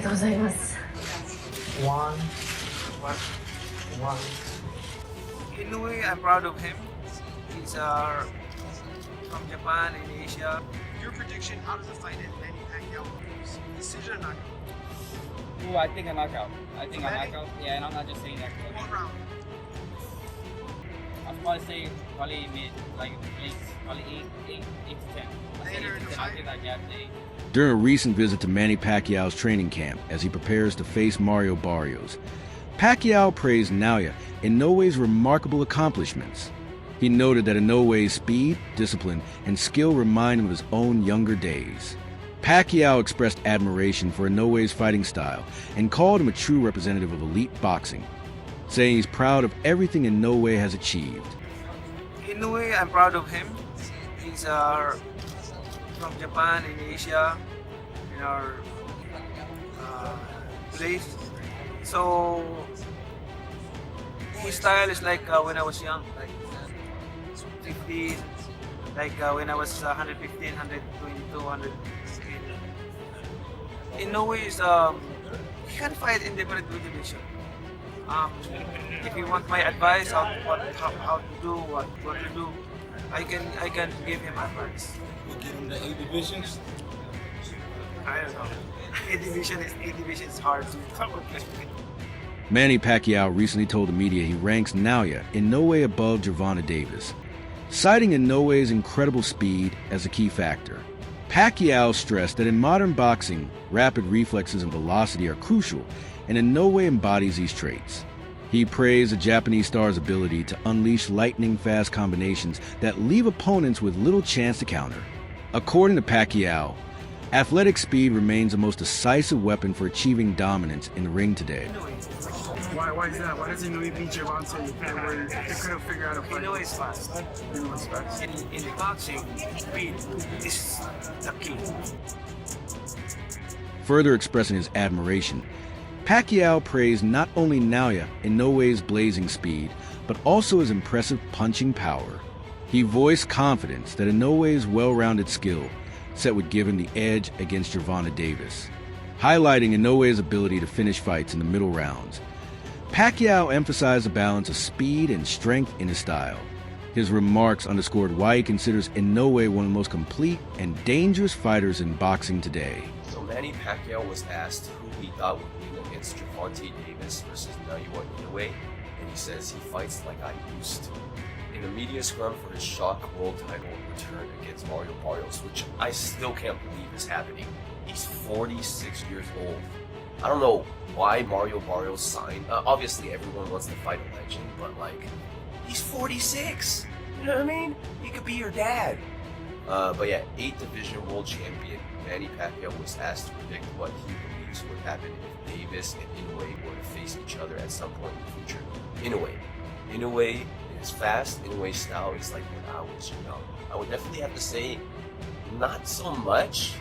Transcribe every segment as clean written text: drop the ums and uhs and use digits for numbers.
がとうございます。One. Inoue, I'm proud of him. He's from Japan in Asia. Your prediction, how does the fight end? Manny Pacquiao lose. Decision or knockout? Ooh, I think a knockout. I think a Manny? knockout. Yeah, and I'm not just saying that. What round? I'd probably say probably mid, like probably 8 to 10. Later in the fight? During a recent visit to Manny Pacquiao's training camp as he prepares to face Mario Barrios, Pacquiao praised Naoya Inoue's remarkable accomplishments. He noted that Inoue's speed, discipline, and skill remind him of his own younger days. Pacquiao expressed admiration for Inoue's fighting style and called him a true representative of elite boxing, saying he's proud of everything Inoue has achieved. Inoue, I'm proud of him. He's from Japan in Asia, in our place. So his style is like when I was young, like 15, like when I was 115, 122, 116. Inoue is he can fight in different division. If you want my advice on how to do what to do, I can give him advice. You give him the 8 divisions? I don't know. 8 division is hard to talk about. Manny Pacquiao recently told the media he ranks Naoya Inoue above Gervonta Davis, citing Inoue's incredible speed as a key factor. Pacquiao stressed that in modern boxing, rapid reflexes and velocity are crucial, and Inoue embodies these traits. He praised the Japanese star's ability to unleash lightning-fast combinations that leave opponents with little chance to counter. According to Pacquiao, athletic speed remains the most decisive weapon for achieving dominance in the ring today. Why is that? Why does Inoue beat Gervonta where they couldn't figure out a fight? Inoue is fast. Inoue is fast. In boxing, speed is the key. Further expressing his admiration, Pacquiao praised not only Naoya Inoue's blazing speed, but also his impressive punching power. He voiced confidence that Inoue's well-rounded skill set would give him the edge against Gervonta Davis, highlighting Inoue's ability to finish fights in the middle rounds. Pacquiao emphasized the balance of speed and strength in his style. His remarks underscored why he considers Inoue one of the most complete and dangerous fighters in boxing today. So Manny Pacquiao was asked who he thought would win against Gervonta Davis versus Naoya Inoue, and he says he fights like I used to. In the media scrum for his Shock World title return against Mario Barrios, which I still can't believe is happening. He's 46 years old. I don't know why Mario Barrios signed. Obviously, everyone wants to fight a legend, but like, he's 46. You know what I mean? He could be your dad. But yeah, 8th Division World Champion Manny Pacquiao was asked to predict what he believes would happen if Davis and Inoue were to face each other at some point in the future. Inoue is fast. Inoue's style is like when I was young. I would definitely have to say, not so much.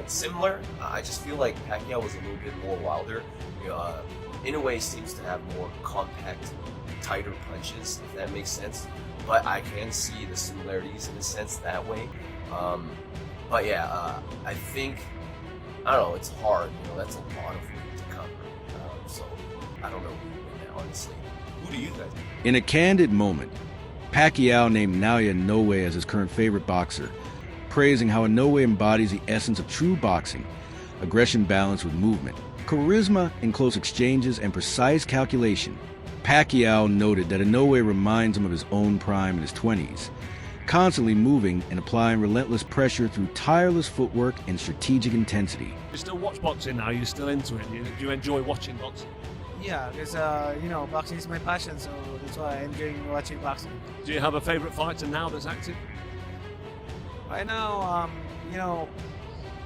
Similar. I just feel like Pacquiao was a little bit more wilder. Inoue seems to have more compact, tighter punches, if that makes sense. But I can see the similarities in a sense that way. But yeah, I think, I don't know, it's hard. That's a lot of weight to cover. So I don't know who would win that, honestly. Who do you guys think? In a candid moment, Pacquiao named Naoya Inoue as his current favorite boxer, praising how Inoue embodies the essence of true boxing: aggression balanced with movement, charisma in close exchanges, and precise calculation. Pacquiao noted that Inoue reminds him of his own prime in his 20s, constantly moving and applying relentless pressure through tireless footwork and strategic intensity. You still watch boxing now? You're still into it? Do you enjoy watching boxing? Yeah, because boxing is my passion, so that's why I enjoy watching boxing. Do you have a favourite fighter now that's active? Right now,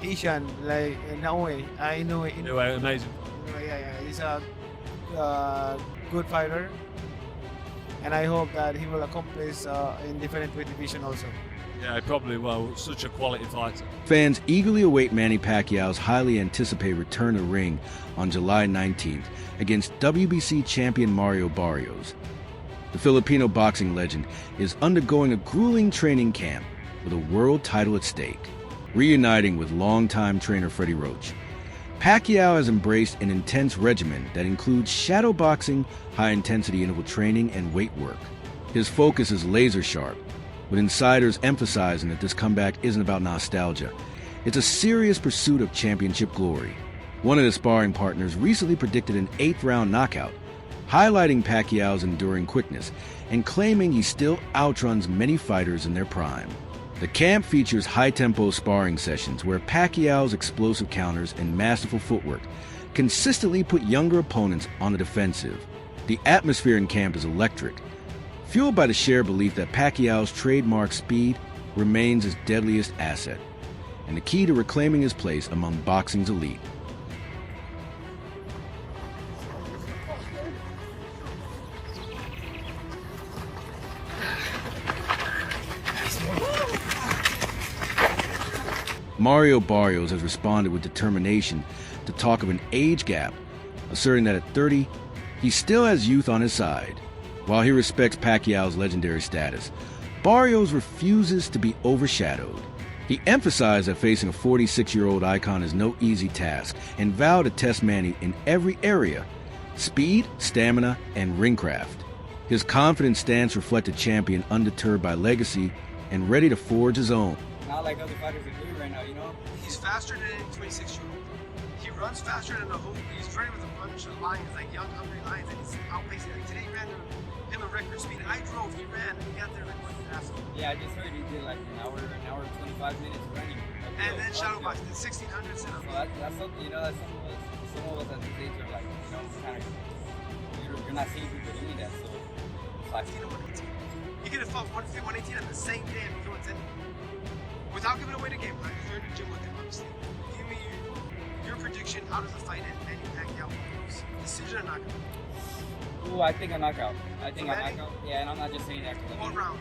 Asian, like Naoya Inoue. Inoue, amazing. Yeah, he's a good fighter, and I hope that he will accomplish in different weight division also. Yeah, he probably will. Such a quality fighter. Fans eagerly await Manny Pacquiao's highly anticipated return to the ring on July 19th against WBC champion Mario Barrios. The Filipino boxing legend is undergoing a grueling training camp with a world title at stake. Reuniting with longtime trainer Freddie Roach, Pacquiao has embraced an intense regimen that includes shadow boxing, high-intensity interval training, and weight work. His focus is laser-sharp, with insiders emphasizing that this comeback isn't about nostalgia. It's a serious pursuit of championship glory. One of his sparring partners recently predicted an 8th-round knockout, highlighting Pacquiao's enduring quickness and claiming he still outruns many fighters in their prime. The camp features high-tempo sparring sessions where Pacquiao's explosive counters and masterful footwork consistently put younger opponents on the defensive. The atmosphere in camp is electric, fueled by the shared belief that Pacquiao's trademark speed remains his deadliest asset, and the key to reclaiming his place among boxing's elite. Mario Barrios has responded with determination to talk of an age gap, asserting that at 30, he still has youth on his side. While he respects Pacquiao's legendary status, Barrios refuses to be overshadowed. He emphasized that facing a 46-year-old icon is no easy task and vowed to test Manny in every area: speed, stamina, and ringcraft. His confident stance reflected a champion undeterred by legacy and ready to forge his own. Not like other fighters are doing right now, you know? He's faster than any 26-year-old. He runs faster than the whole. He's running with a bunch of lions, like young, hungry lions, and he's outpacing. Like today, he ran him a record speed. I drove, he ran, and he got there like one fast. Yeah, I just heard he did like an hour and 25 minutes running. And then shadowbox did 1,600 sit-ups. So that's something, you know, that some of us at this age are like, you know, kind of, you're not seeing people doing that, so it's like, 118 to 118. He could have fought 118 on the same day and he went in. Without giving away the game plan, because you're in the gym with him, obviously. Give me your prediction. How does the fight end? Manny Pacquiao lose. Decision or knockout? ooh, I think a knockout. I think So a Manny? knockout. Yeah, and I'm not just saying that. What round?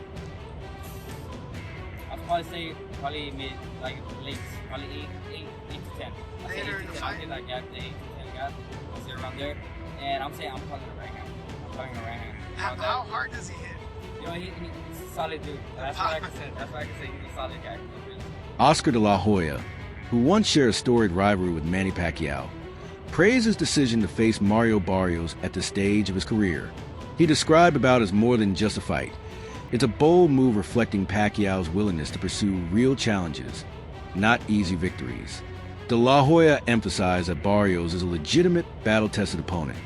I'll probably say probably mid, like late, probably 8 to 10. I'll say Later 8 in to the 10. I'll fight? say like the 8 to 10 gap. I'll say around there. And I'm saying I'm calling a right hand. I'm calling a right hand. How hard does he hit? You know, he's a solid dude. That's what I can say. That's what I can say. He's a solid guy. Oscar de la Hoya, who once shared a storied rivalry with Manny Pacquiao, praised his decision to face Mario Barrios at the stage of his career. He described the bout as more than just a fight. It's a bold move reflecting Pacquiao's willingness to pursue real challenges, not easy victories. De La Hoya emphasized that Barrios is a legitimate, battle-tested opponent,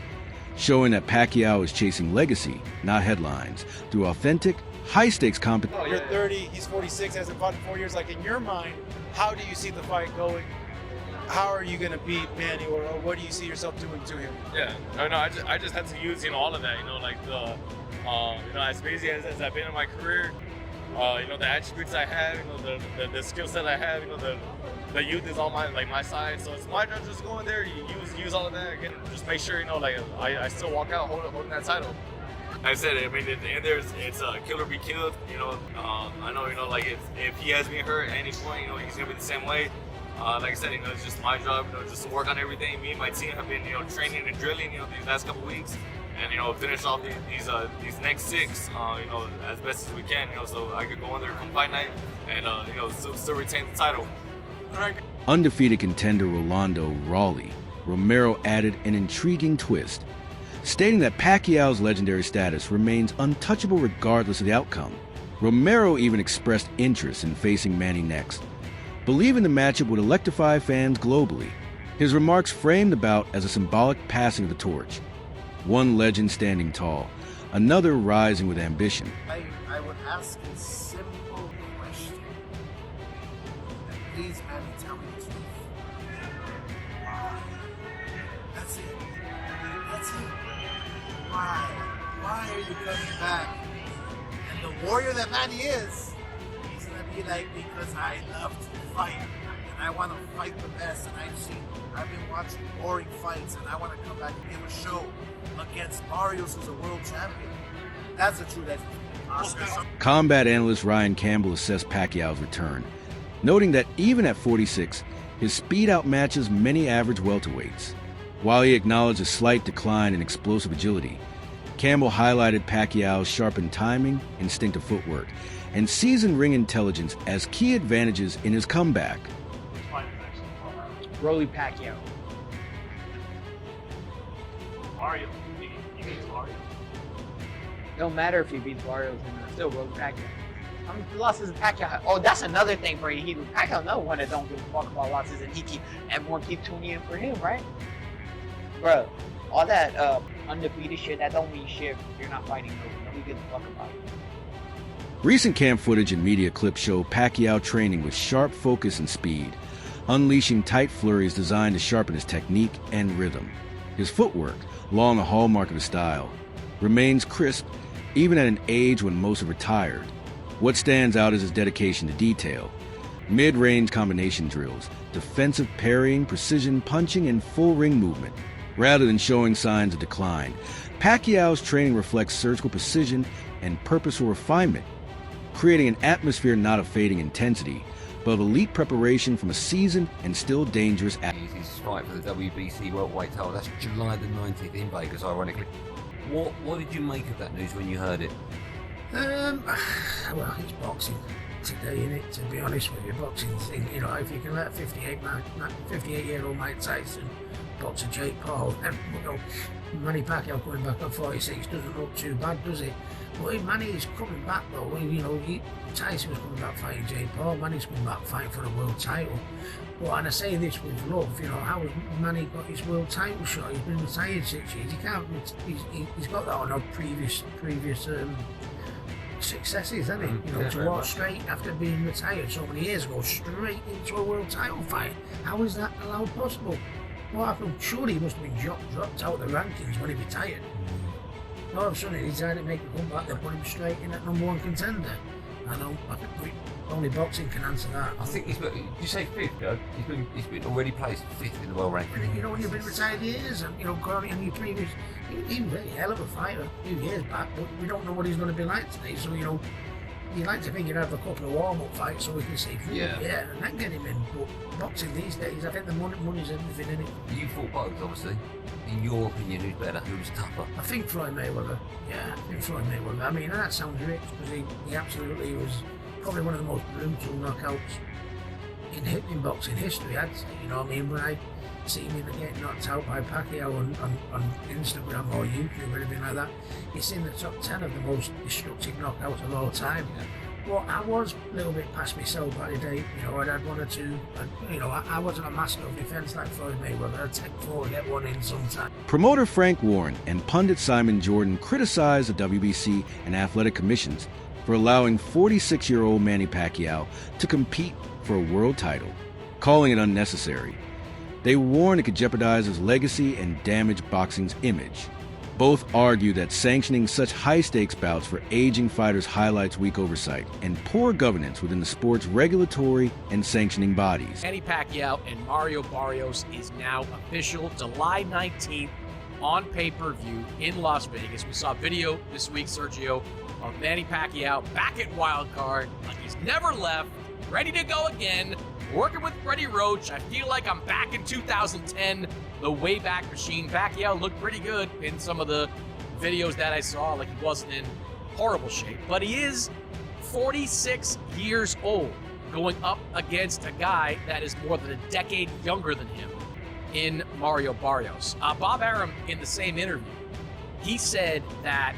showing that Pacquiao is chasing legacy, not headlines, through authentic, high-stakes competition. You're 30, he's 46, hasn't fought in 4 years. Like, in your mind, how do you see the fight going? How are you going to beat Manny, or what do you see yourself doing to him? Yeah, I just had to use, all of that, like the, as crazy as I've been in my career, the attributes I have, the skill set I have, the youth is on my side, so it's my job just to go in there, use all of that, again, just make sure, I still walk out holding that title. Like I said, at the end there, it's kill or be killed. I know, if he has me hurt at any point, he's gonna be the same way. Like I said, it's just my job, just to work on everything. Me and my team have been, training and drilling, these last couple weeks, and finish off these next 6, as best as we can, so I could go in there come fight night and still retain the title. Undefeated contender Rolando Raleigh Romero added an intriguing twist, stating that Pacquiao's legendary status remains untouchable regardless of the outcome. Romero even expressed interest in facing Manny next, believing the matchup would electrify fans globally. His remarks framed the bout as a symbolic passing of the torch, one legend standing tall, another rising with ambition. I would ask a simple question. And please, Manny, tell me the truth. Why? That's it. That's it. Why? Why are you coming back? And the warrior that Manny is, he's gonna be like, because I love to fight and I want to fight the best. And I've been watching boring fights, and I want to come back and give a show against Barrios, who's a world champion. That's a true legend. Oscar. Combat analyst Ryan Campbell assessed Pacquiao's return, noting that even at 46, his speed outmatches many average welterweights. While he acknowledged a slight decline in explosive agility, Campbell highlighted Pacquiao's sharpened timing, instinctive footwork, and seasoned ring intelligence as key advantages in his comeback. Rolly Pacquiao. Mario. He beats Mario. Don't matter if he beats Barrios and still goes Pacquiao. How many losses does Pacquiao have? Oh, that's another thing for you. Pacquiao another one that don't give a fuck about losses, and everyone keep tuning in for him, right? Bro, all that undefeated shit, that don't mean shit if you're not fighting over. Nobody gives a fuck about you. Recent camp footage and media clips show Pacquiao training with sharp focus and speed, unleashing tight flurries designed to sharpen his technique and rhythm. His footwork, long a hallmark of his style, remains crisp even at an age when most are retired. What stands out is his dedication to detail. Mid-range combination drills, defensive parrying, precision punching, and full ring movement. Rather than showing signs of decline, Pacquiao's training reflects surgical precision and purposeful refinement, creating an atmosphere not of fading intensity, but of elite preparation from a seasoned and still dangerous athlete. His fight for the WBC welterweight title, that's July the 19th in Vegas, ironically. What did you make of that news when you heard it? Well, it's boxing today, innit? To be honest with you, boxing's, you know, if you can let 58-year-old Mike Tyson box a Jake Paul, and you know, Manny Pacquiao going back at 46 doesn't look too bad, does it? But if Manny is coming back though, you know, Tyson was coming back fighting Jake Paul, Manny's coming back fighting for the world title. But, and I say this with love, you know, how has Manny got his world title shot? He's been retired 6 years. He can't. He's got that on our previous successes, hasn't he? You know, to walk straight after being retired so many years ago, straight into a world title fight. How is that allowed possible? Well, I feel surely he must have been dropped out of the rankings when he retired. All of a sudden he decided to make a comeback and put him straight in at #1 contender. I think only boxing can answer that. I think did you say 5th, Doug? He's been already placed 5th in the world ranking. You know, when you've been retired years, and you know, going in your previous, he was a hell of a fighter a few years back, but we don't know what he's going to be like today. So you know, you like to think you'd have a couple of warm-up fights so we can see, and then get him in. But boxing these days, I think the money's everything in it. You fought both, obviously. In your opinion, who's better? Who's tougher? I think Floyd Mayweather. Yeah, I think Floyd Mayweather. I mean, and that sounds rich because he absolutely was probably one of the most brutal knockouts in boxing history, I'd say. You know what I mean? When I see him getting knocked out by Pacquiao on Instagram or YouTube or anything like that, it's in the top 10 of the most destructive knockouts of all time. Yeah. Well, I was a little bit past myself by the day. You know, I'd had one or two. You know, I wasn't a master of defense like Floyd Mayweather. I'd take 4 to get one in sometime. Promoter Frank Warren and pundit Simon Jordan criticized the WBC and athletic commissions for allowing 46-year-old Manny Pacquiao to compete for a world title, calling it unnecessary. They warned it could jeopardize his legacy and damage boxing's image. Both argue that sanctioning such high-stakes bouts for aging fighters highlights weak oversight and poor governance within the sport's regulatory and sanctioning bodies. Manny Pacquiao and Mario Barrios is now official July 19th on pay-per-view in Las Vegas. We saw video this week, Sergio, of Manny Pacquiao back at Wild Card, like he's never left, ready to go again, working with Freddie Roach. I feel like I'm back in 2010, the Wayback Machine. Pacquiao looked pretty good in some of the videos that I saw, like he wasn't in horrible shape, but he is 46 years old, going up against a guy that is more than a decade younger than him in Mario Barrios. Bob Arum, in the same interview, he said that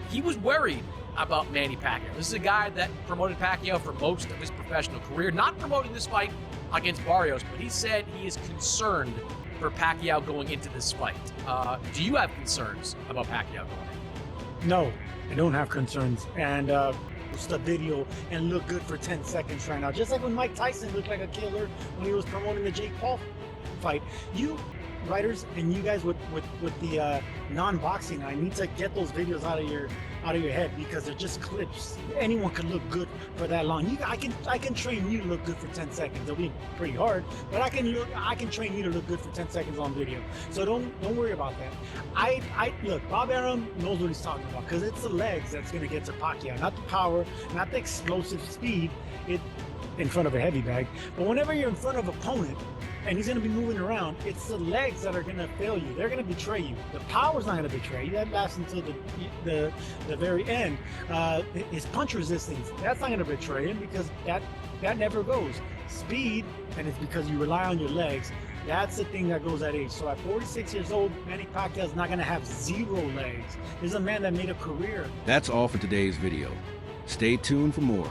he was worried about Manny Pacquiao. This is a guy that promoted Pacquiao for most of his professional career, not promoting this fight against Barrios, but he said he is concerned for Pacquiao going into this fight. Do you have concerns about Pacquiao going in? No, I don't have concerns. And post a video and look good for 10 seconds right now. Just like when Mike Tyson looked like a killer when he was promoting the Jake Paul fight. You writers and you guys with the non-boxing eye need to get those videos out of your head, because they're just clips. Anyone can look good for that long. I can train you to look good for 10 seconds. It'll be pretty hard, but I can train you to look good for 10 seconds on video. So don't worry about that. I look, Bob Arum knows what he's talking about, because it's the legs that's gonna get to Pacquiao, not the power, not the explosive speed. In front of a heavy bag, but whenever you're in front of an opponent and he's going to be moving around, it's the legs that are going to fail you. They're going to betray you. The power's not going to betray you. That lasts until the very end. His punch resistance, that's not going to betray him, because that never goes. Speed, and it's because you rely on your legs. That's the thing that goes at age. So at 46 years old, Manny Pacquiao's not going to have 0 legs. This is a man that made a career. That's all for today's video. Stay tuned for more.